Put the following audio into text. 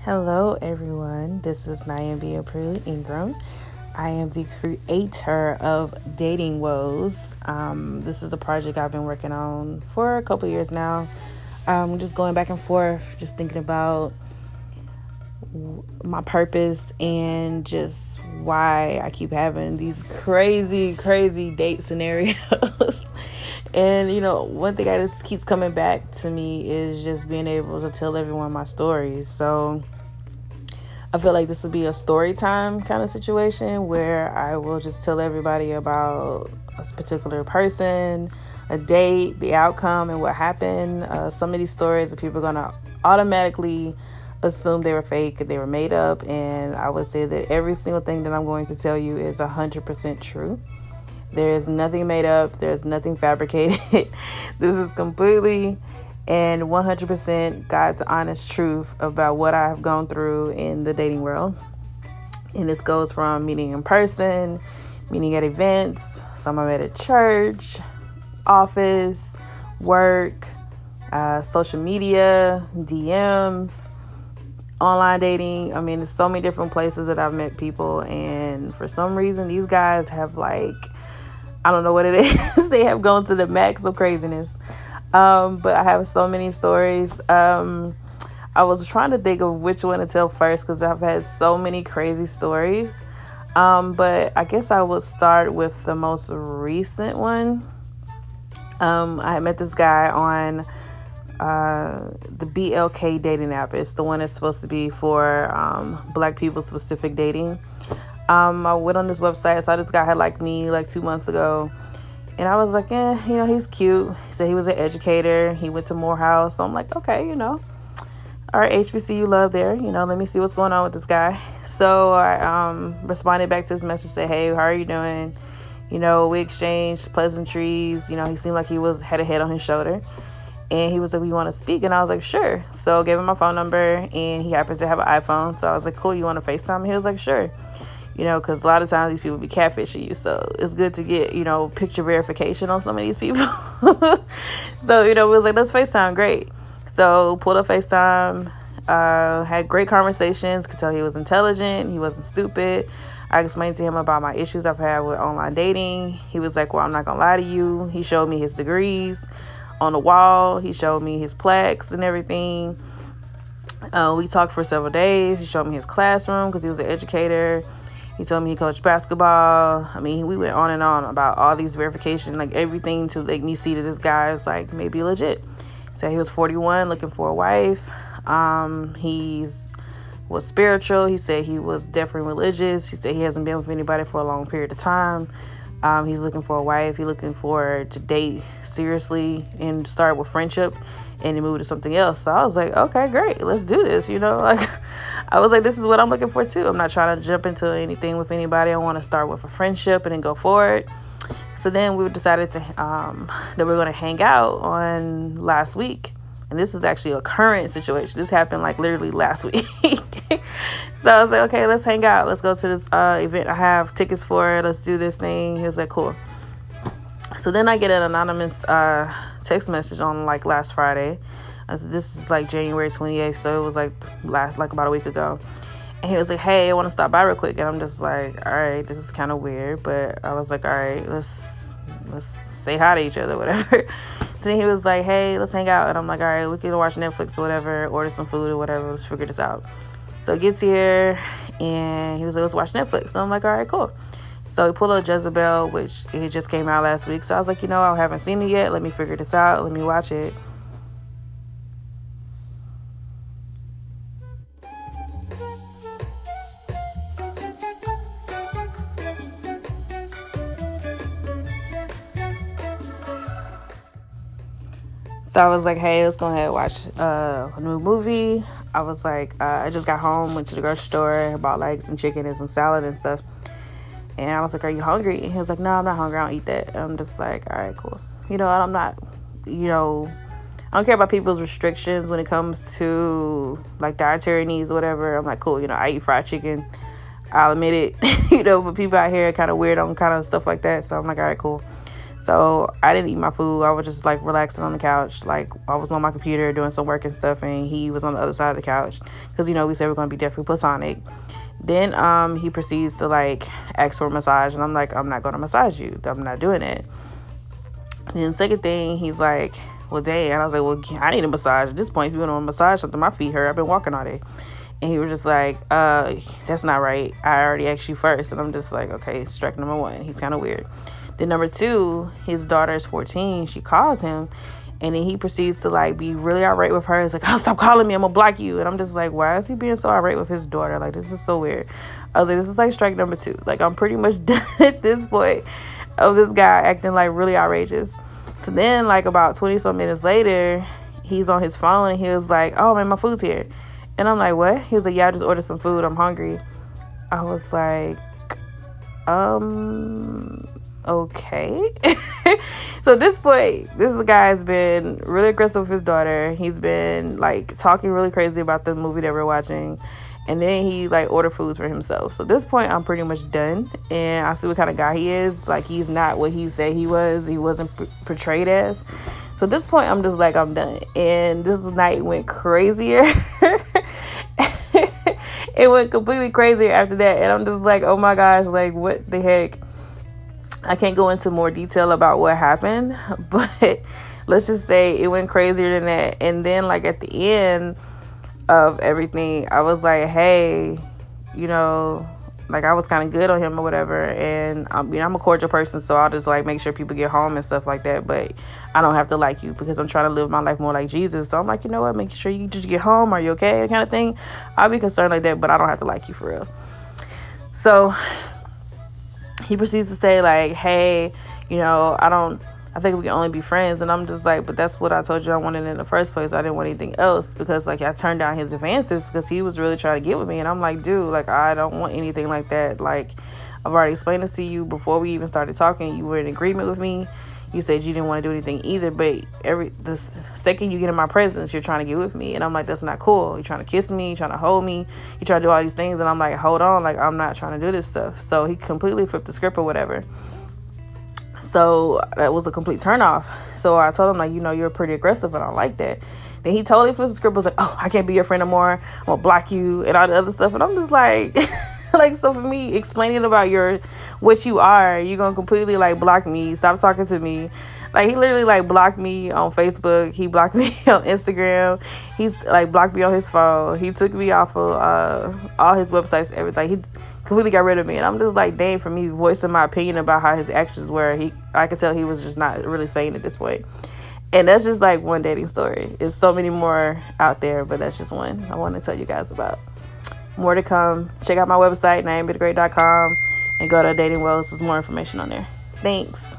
Hello, everyone. This is Nyambia Purley Ingram. I am the creator of Dating Woes. This is a project I've been working on for a couple years now. Just going back and forth, just thinking about my purpose and just why I keep having these crazy date scenarios. And one thing that just keeps coming back to me is just being able to tell everyone my stories. So I feel like this would be a story time kind of situation where I will just tell everybody about a particular person, a date, the outcome, and what happened. Some of these stories that people are going to automatically assume they were fake, they were made up, and I would say that every single thing that I'm going to tell you is 100% true. There is nothing made up. There's nothing fabricated. This is completely and 100% God's honest truth about what I've gone through in the dating world. And this goes from meeting in person, meeting at events, some I met at church, office, work, social media, DMs, online dating. I mean, there's so many different places that I've met people. And for some reason, these guys have I don't know what it is. They have gone to the max of craziness. But I have so many stories. I was trying to think of which one to tell first because I've had so many crazy stories. But I guess I will start with the most recent one. I met this guy on the BLK dating app. It's the one that's supposed to be for Black people specific dating. I went on this website. I saw this guy had liked me 2 months ago. And I was like, he's cute. He said he was an educator. He went to Morehouse. So I'm like, okay, all right, HBCU love there. Let me see what's going on with this guy. So I responded back to his message, said, hey, how are you doing? We exchanged pleasantries. He seemed like he had a head on his shoulder. And he was like, we want to speak? And I was like, sure. So I gave him my phone number, and he happened to have an iPhone. So I was like, cool, you want to FaceTime? And he was like, sure. Because a lot of times these people be catfishing you. So it's good to get, picture verification on some of these people. So, we was like, let's FaceTime. Great. So pulled up FaceTime, had great conversations, could tell he was intelligent. He wasn't stupid. I explained to him about my issues I've had with online dating. He was like, well, I'm not going to lie to you. He showed me his degrees on the wall. He showed me his plaques and everything. We talked for several days. He showed me his classroom because he was an educator. He told me he coached basketball. I mean, we went on and on about all these verification, everything to make me see that this guy is maybe legit. He said he was 41, looking for a wife. Was spiritual. He said he was definitely religious. He said he hasn't been with anybody for a long period of time. He's looking for a wife. He's looking for to date seriously and start with friendship and then move to something else. So I was like, okay, great. Let's do this. I was like, this is what I'm looking for too. I'm not trying to jump into anything with anybody. I want to start with a friendship and then go forward. So then we decided to that we're going to hang out on last week. And this is actually a current situation. This happened literally last week. So I was like, okay, let's hang out. Let's go to this event. I have tickets for it. Let's do this thing. He was like, cool. So then I get an anonymous text message on last Friday. This is January 28th. So it was about a week ago. And he was like, hey, I want to stop by real quick. And I'm just like, all right, this is kind of weird. But I was like, all right, let's say hi to each other, whatever. So then he was like, hey, let's hang out. And I'm like, all right, we can watch Netflix or whatever, order some food or whatever. Let's figure this out. So it gets here, and he was like, let's watch Netflix. So I'm like, all right, cool. So he pulled up Jezebel, which it just came out last week. So I was like, I haven't seen it yet. Let me figure this out. Let me watch it. So I was like, hey, let's go ahead and watch a new movie. I was like, I just got home, went to the grocery store, bought some chicken and some salad and stuff. And I was like, are you hungry? And he was like, no, I'm not hungry. I don't eat that. And I'm just like, all right, cool. I'm not, I don't care about people's restrictions when it comes to dietary needs or whatever. I'm like, cool. I eat fried chicken. I'll admit it, but people out here are kind of weird on kind of stuff like that. So I'm like, all right, cool. So I didn't eat my food. I was just like relaxing on the couch. Like I was on my computer doing some work and stuff, and he was on the other side of the couch because we said we're gonna be definitely platonic. Then he proceeds to like ask for a massage, and I'm like, I'm not gonna massage you. I'm not doing it. And then the second thing, he's like, well, dang. And I was like, well, I need a massage. At this point, if you want to massage something, my feet hurt. I've been walking all day. And he was just like, that's not right. I already asked you first. And I'm just like, okay, strike number one. He's kind of weird. Then number two, his daughter is 14. She calls him. And then he proceeds to like be really irate with her. He's like, oh, stop calling me. I'm going to block you. And I'm just like, why is he being so irate with his daughter? Like, this is so weird. I was like, this is like strike number two. Like, I'm pretty much done at this point of this guy acting like really outrageous. So then like about 20 some minutes later, he's on his phone and he was like, oh man, my food's here. And I'm like, what? He was like, yeah, I just ordered some food. I'm hungry. I was like, okay. So at this point, this guy has been really aggressive with his daughter. He's been like talking really crazy about the movie that we're watching. And then he like ordered foods for himself. So at this point, I'm pretty much done. And I see what kind of guy he is. Like, he's not what he said he was. He wasn't portrayed as. So at this point, I'm just like, I'm done. And this night went crazier. It went completely crazier after that. And I'm just like, oh my gosh, like, what the heck? I can't go into more detail about what happened. But let's just say it went crazier than that. And then, like, at the end of everything, I was like, hey, like, I was kind of good on him or whatever. And I'm a cordial person, so I'll just like make sure people get home and stuff like that. But I don't have to like you because I'm trying to live my life more like Jesus. So I'm like, you know what, make sure you just get home. Are you okay? Kind of thing. I'll be concerned like that, but I don't have to like you for real. So he proceeds to say like, hey, I think we can only be friends. And I'm just like, but that's what I told you I wanted in the first place. I didn't want anything else because like I turned down his advances because he was really trying to get with me. And I'm like, dude, like, I don't want anything like that. Like, I've already explained this to you before we even started talking. You were in agreement with me. You said you didn't want to do anything either, but the second you get in my presence, you're trying to get with me. And I'm like, that's not cool. You're trying to kiss me, you're trying to hold me, you're trying to do all these things. And I'm like, hold on, like, I'm not trying to do this stuff. So he completely flipped the script or whatever. So that was a complete turnoff. So I told him, like, you're pretty aggressive and I don't like that. Then he totally flipped the script, was like, oh, I can't be your friend no more. I'm going to block you and all the other stuff. And I'm just like, like, so for me, explaining about what you are, you're going to completely like block me. Stop talking to me. Like, he literally like blocked me on Facebook. He blocked me on Instagram. He's like blocked me on his phone. He took me off of all his websites, everything. He completely got rid of me. And I'm just like, dang, for me voicing my opinion about how his actions were, I could tell he was just not really sane at this point. And that's just like one dating story. There's so many more out there, but that's just one I want to tell you guys about. More to come. Check out my website, naimethegreat.com, and go to Dating Woes. There's more information on there. Thanks.